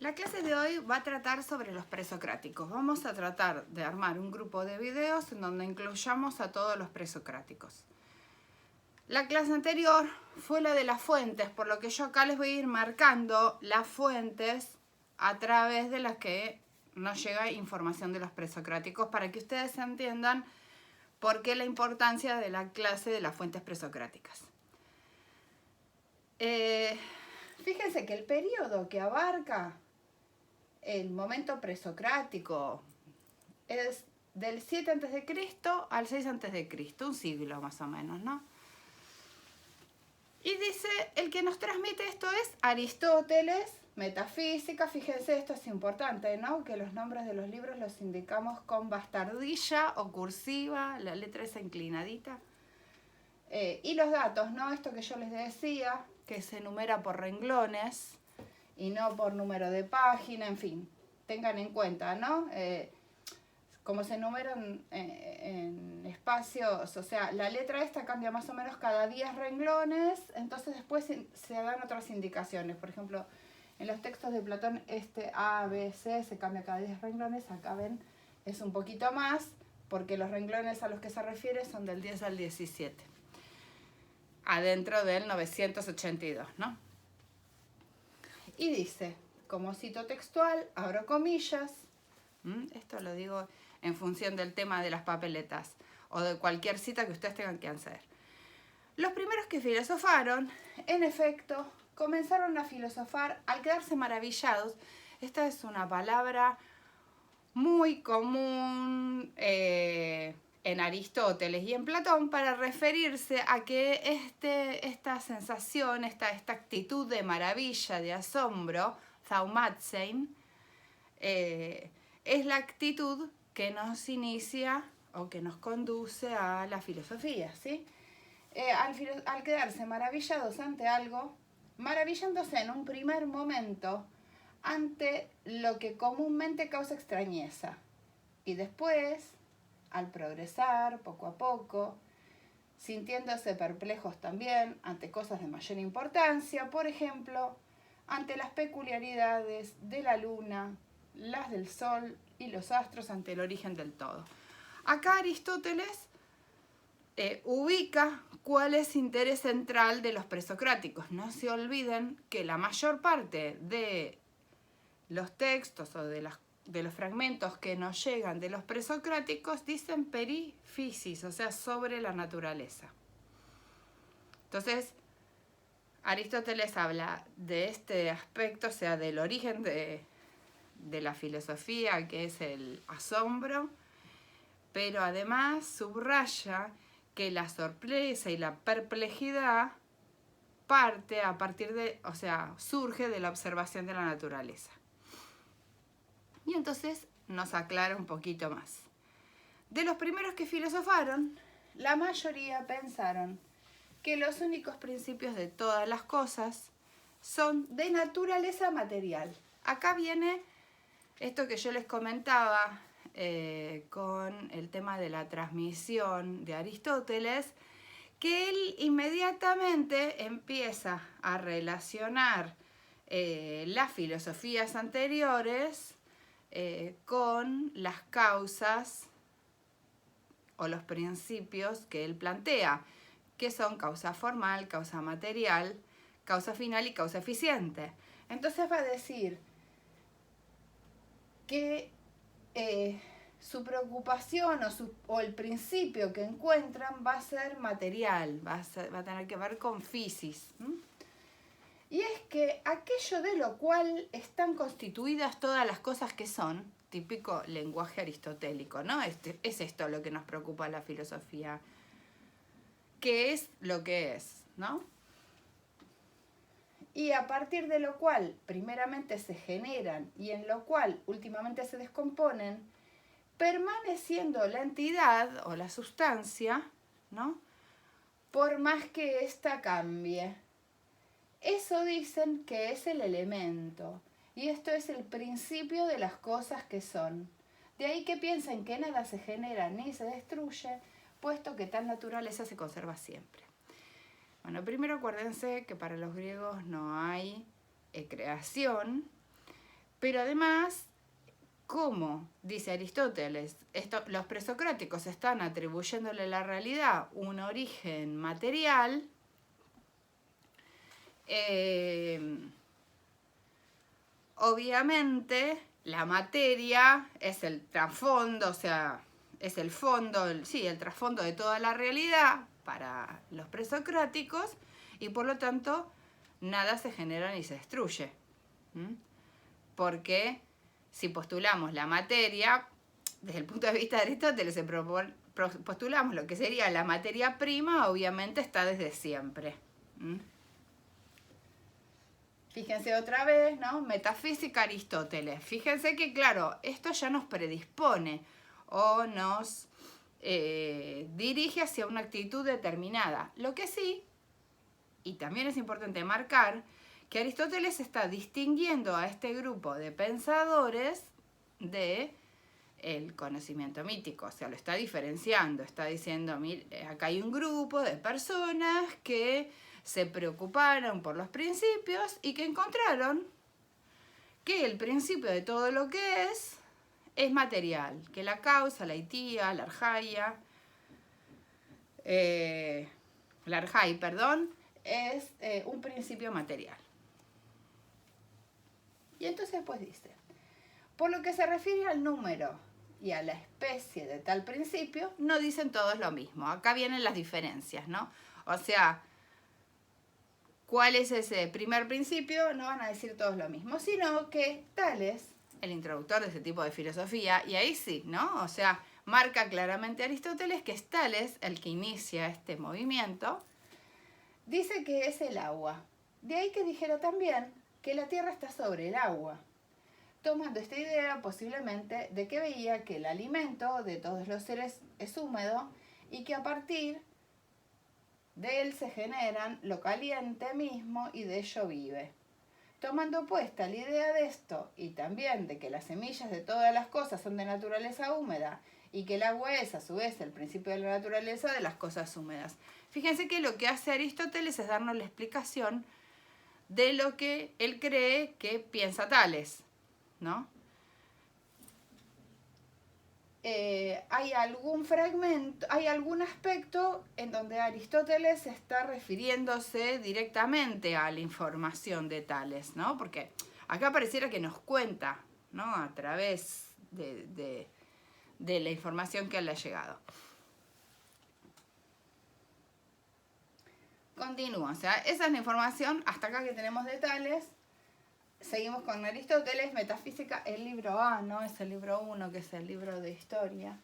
La clase de hoy va a tratar sobre los presocráticos. Vamos a tratar de armar un grupo de videos en donde incluyamos a todos los presocráticos. La clase anterior fue la de las fuentes, por lo que yo acá les voy a ir marcando las fuentes a través de las que nos llega información de los presocráticos para que ustedes entiendan por qué la importancia de la clase de las fuentes presocráticas. Fíjense que el periodo que abarca el momento presocrático es del 7 a.C. al 6 a.C., un siglo más o menos, ¿no? Y dice, el que nos transmite esto es Aristóteles, metafísica. Fíjense, esto es importante, ¿no? Que los nombres de los libros los indicamos con bastardilla o cursiva, la letra esa inclinadita. Y los datos, ¿no? Esto que yo les decía, que se enumera por renglones y no por número de página, en fin, tengan en cuenta, ¿no? Como se enumeran en espacios, o sea, la letra esta cambia más o menos cada 10 renglones, entonces después se dan otras indicaciones. Por ejemplo, en los textos de Platón, este A, B, C se cambia cada 10 renglones, acá ven, es un poquito más, porque los renglones a los que se refiere son del 10 al 17, adentro del 982, ¿no? Y dice, como cito textual, abro comillas, esto lo digo en función del tema de las papeletas o de cualquier cita que ustedes tengan que hacer. Los primeros que filosofaron, en efecto, comenzaron a filosofar al quedarse maravillados. Esta es una palabra muy común en Aristóteles y en Platón para referirse a que esta sensación, esta actitud de maravilla, de asombro, thaumazein, es la actitud que nos inicia o que nos conduce a la filosofía, ¿sí? Al quedarse maravillados ante algo, maravillándose en un primer momento ante lo que comúnmente causa extrañeza. Y después, al progresar poco a poco, sintiéndose perplejos también ante cosas de mayor importancia, por ejemplo, ante las peculiaridades de la luna, las del sol y los astros, ante el origen del todo. Acá Aristóteles ubica cuál es el interés central de los presocráticos. No se olviden que la mayor parte de los textos o de los fragmentos que nos llegan de los presocráticos dicen perifisis, o sea, sobre la naturaleza. Entonces, Aristóteles habla de este aspecto, o sea, del origen de la filosofía, que es el asombro, pero además subraya que la sorpresa y la perplejidad surge de la observación de la naturaleza. Y entonces nos aclara un poquito más. De los primeros que filosofaron, la mayoría pensaron que los únicos principios de todas las cosas son de naturaleza material. Acá viene esto que yo les comentaba con el tema de la transmisión de Aristóteles, que él inmediatamente empieza a relacionar las filosofías anteriores con las causas o los principios que él plantea, que son causa formal, causa material, causa final y causa eficiente. Entonces va a decir que su preocupación o el principio que encuentran va a ser material, va a tener que ver con physis. Y es que aquello de lo cual están constituidas todas las cosas que son, típico lenguaje aristotélico, ¿no? Es esto lo que nos preocupa a la filosofía. ¿Qué es lo que es, no? Y a partir de lo cual primeramente se generan y en lo cual últimamente se descomponen, permaneciendo la entidad o la sustancia, ¿no? Por más que ésta cambie. Eso dicen que es el elemento, y esto es el principio de las cosas que son. De ahí que piensen que nada se genera ni se destruye, puesto que tal naturaleza se conserva siempre. Bueno, primero acuérdense que para los griegos no hay creación, Pero además, como dice Aristóteles, los presocráticos están atribuyéndole a la realidad un origen material, obviamente la materia es el trasfondo, o sea, es el fondo, el trasfondo de toda la realidad para los presocráticos, y por lo tanto nada se genera ni se destruye. Porque si postulamos la materia, desde el punto de vista de Aristóteles, postulamos lo que sería la materia prima, obviamente está desde siempre. Fíjense otra vez, ¿no? Metafísica Aristóteles. Fíjense que, claro, esto ya nos predispone o nos dirige hacia una actitud determinada. Lo que sí, y también es importante marcar, que Aristóteles está distinguiendo a este grupo de pensadores de el conocimiento mítico, o sea, lo está diferenciando, está diciendo, mire, acá hay un grupo de personas que se preocuparon por los principios y que encontraron que el principio de todo lo que es material, que la causa, la itía, la arjaia, es un principio material. Y entonces pues dice, por lo que se refiere al número y a la especie de tal principio, no dicen todos lo mismo. Acá vienen las diferencias, ¿no? O sea, ¿cuál es ese primer principio? No van a decir todos lo mismo, sino que Tales, el introductor de ese tipo de filosofía, y ahí sí, ¿no? O sea, marca claramente Aristóteles que es Tales el que inicia este movimiento, dice que es el agua. De ahí que dijera también que la tierra está sobre el agua, tomando esta idea posiblemente de que veía que el alimento de todos los seres es húmedo y que a partir de él se generan lo caliente mismo y de ello vive. Tomando puesta la idea de esto y también de que las semillas de todas las cosas son de naturaleza húmeda y que el agua es a su vez el principio de la naturaleza de las cosas húmedas. Fíjense que lo que hace Aristóteles es darnos la explicación de lo que él cree que piensa Tales, ¿no? Hay algún fragmento, hay algún aspecto en donde Aristóteles está refiriéndose directamente a la información de Tales, ¿no? Porque acá pareciera que nos cuenta, ¿no? A través de la información que le ha llegado. Continúa, o sea, esa es la información hasta acá que tenemos de Tales. Seguimos con Aristóteles, Metafísica, el libro A, ¿no? Es el libro 1, que es el libro de historia,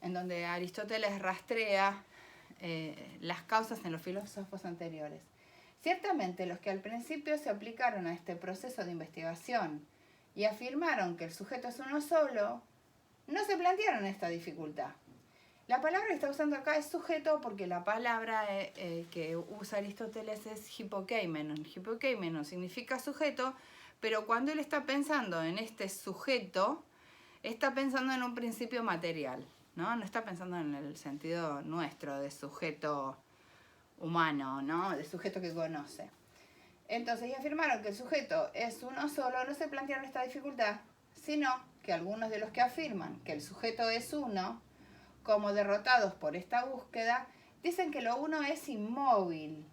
en donde Aristóteles rastrea las causas en los filósofos anteriores. Ciertamente, los que al principio se aplicaron a este proceso de investigación y afirmaron que el sujeto es uno solo, no se plantearon esta dificultad. La palabra que está usando acá es sujeto porque la palabra que usa Aristóteles es hipokeimenon. Hipokeimenon significa sujeto, pero cuando él está pensando en este sujeto, está pensando en un principio material, ¿no? No está pensando en el sentido nuestro de sujeto humano, ¿no? De sujeto que conoce. Entonces, y afirmaron que el sujeto es uno solo, no se plantearon esta dificultad, sino que algunos de los que afirman que el sujeto es uno, como derrotados por esta búsqueda, dicen que lo uno es inmóvil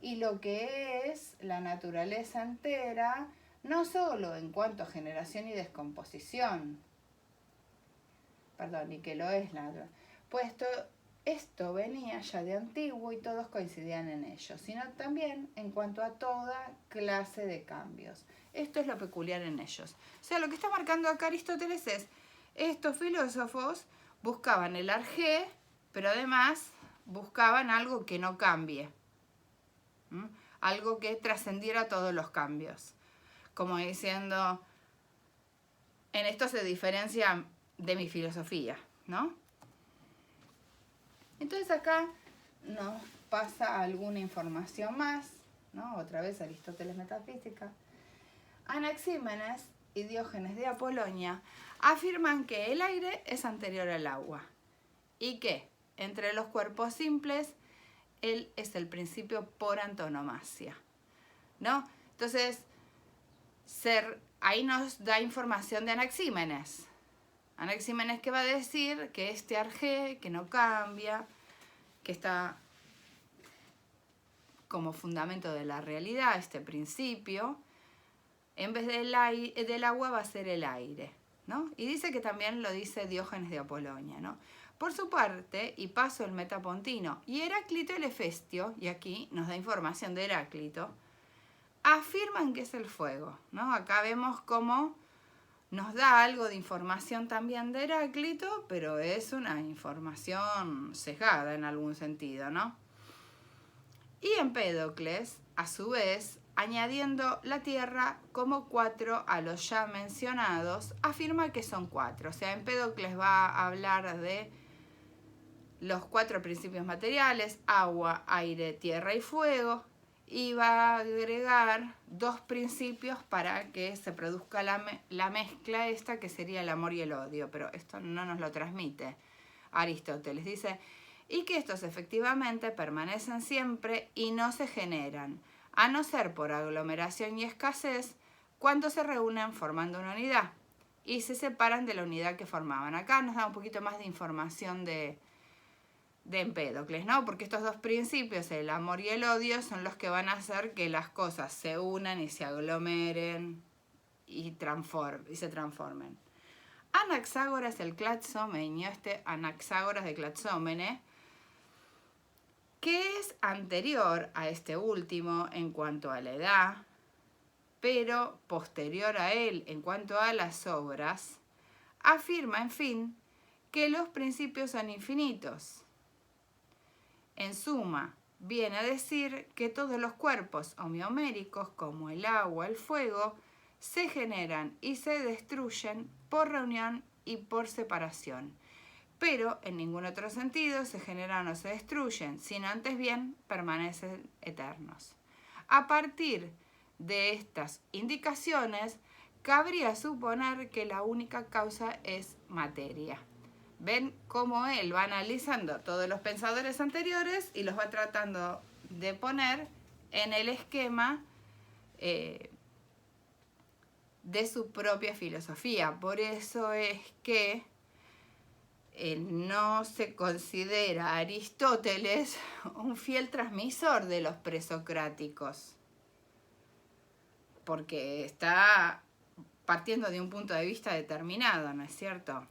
y lo que es la naturaleza entera, no solo en cuanto a generación y descomposición, y que lo es la naturaleza, puesto esto venía ya de antiguo y todos coincidían en ello, sino también en cuanto a toda clase de cambios. Esto es lo peculiar en ellos. O sea, lo que está marcando acá Aristóteles es, estos filósofos buscaban el arjé, pero además buscaban algo que no cambie, algo que trascendiera todos los cambios. Como diciendo, en esto se diferencia de mi filosofía, ¿no? Entonces acá nos pasa alguna información más, ¿no? Otra vez Aristóteles Metafísica. Anaxímenes y Diógenes de Apolonia afirman que el aire es anterior al agua y que entre los cuerpos simples él es el principio por antonomasia, ¿no? Entonces ahí nos da información de Anaxímenes. Anaxímenes que va a decir que este arjé, que no cambia, que está como fundamento de la realidad, este principio, en vez del agua va a ser el aire, ¿no? Y dice que también lo dice Diógenes de Apolonia, ¿no? Por su parte, Hipaso el Metapontino y Heráclito el Hefestio, y aquí nos da información de Heráclito, afirman que es el fuego, ¿no? Acá vemos cómo nos da algo de información también de Heráclito, pero es una información sesgada en algún sentido, ¿no? Y Empédocles, a su vez, añadiendo la Tierra como 4 a los ya mencionados, afirma que son 4. O sea, Empédocles va a hablar de los 4 principios materiales, agua, aire, tierra y fuego, y va a agregar 2 principios para que se produzca la mezcla esta, que sería el amor y el odio, pero esto no nos lo transmite Aristóteles. Dice, y que estos efectivamente permanecen siempre y no se generan, a no ser por aglomeración y escasez, cuando se reúnen formando una unidad y se separan de la unidad que formaban. Acá nos da un poquito más de información de Empédocles, ¿no? Porque estos 2 principios, el amor y el odio, son los que van a hacer que las cosas se unan y se aglomeren y se transformen. Anaxágoras el Clazomenio, este Anaxágoras de Clazómene, que es anterior a este último en cuanto a la edad, pero posterior a él en cuanto a las obras, afirma, en fin, que los principios son infinitos. En suma, viene a decir que todos los cuerpos homeoméricos, como el agua, el fuego, se generan y se destruyen por reunión y por separación, pero en ningún otro sentido se generan o se destruyen, sino antes bien permanecen eternos. A partir de estas indicaciones, cabría suponer que la única causa es materia. Ven cómo él va analizando todos los pensadores anteriores y los va tratando de poner en el esquema de su propia filosofía. Por eso es que no se considera a Aristóteles un fiel transmisor de los presocráticos, porque está partiendo de un punto de vista determinado, ¿no es cierto?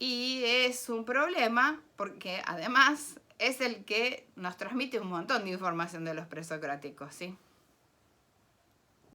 Y es un problema porque además es el que nos transmite un montón de información de los presocráticos, ¿sí?